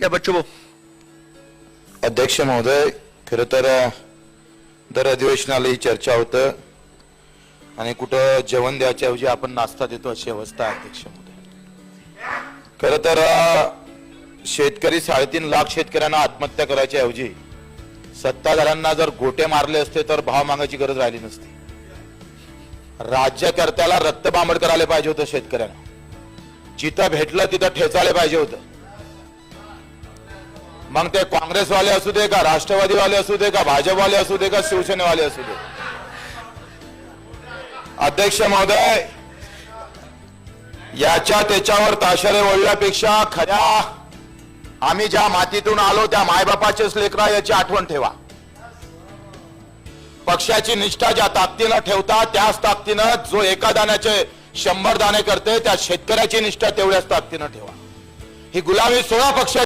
क्या बच्चों अध्यक्ष महोदय, खरं तर दर अधिवेशनाला ही चर्चा होतं आणि कुठं जेवण द्यायच्या ऐवजी आपण नाश्ता देतो अशी अवस्था आहे अध्यक्ष महोदय। खरं तर शेतकरी 3.5 लाख शेतकऱ्यांना आत्महत्या करायच्या ऐवजी सत्ताधाऱ्यांना जर गोटे मारले असते तर भाव मागायची गरज राहिली नसती। राज्यकर्त्याला रक्तबांबड करायला पाहिजे होतं शेतकऱ्यांना, जिथं भेटलं तिथं ठेचायला पाहिजे होतं। मग ते काँग्रेसवाले असू दे का, राष्ट्रवादीवाले असू दे का, भाजपवाले असू दे का, शिवसेनेवाले असू दे। अध्यक्ष महोदय, याच्या त्याच्यावर ताशरे ओढल्यापेक्षा खऱ्या आम्ही ज्या मातीतून आलो त्या मायबापाचेच लेकरा याची आठवण ठेवा। पक्षाची निष्ठा ज्या ताकदीनं ठेवता त्याच ताकदीनं जो एका दाण्याचे 100 दाणे करते त्या शेतकऱ्याची निष्ठा तेवढ्याच ताकदीनं ठेवा। ही गुलामी 16 पक्ष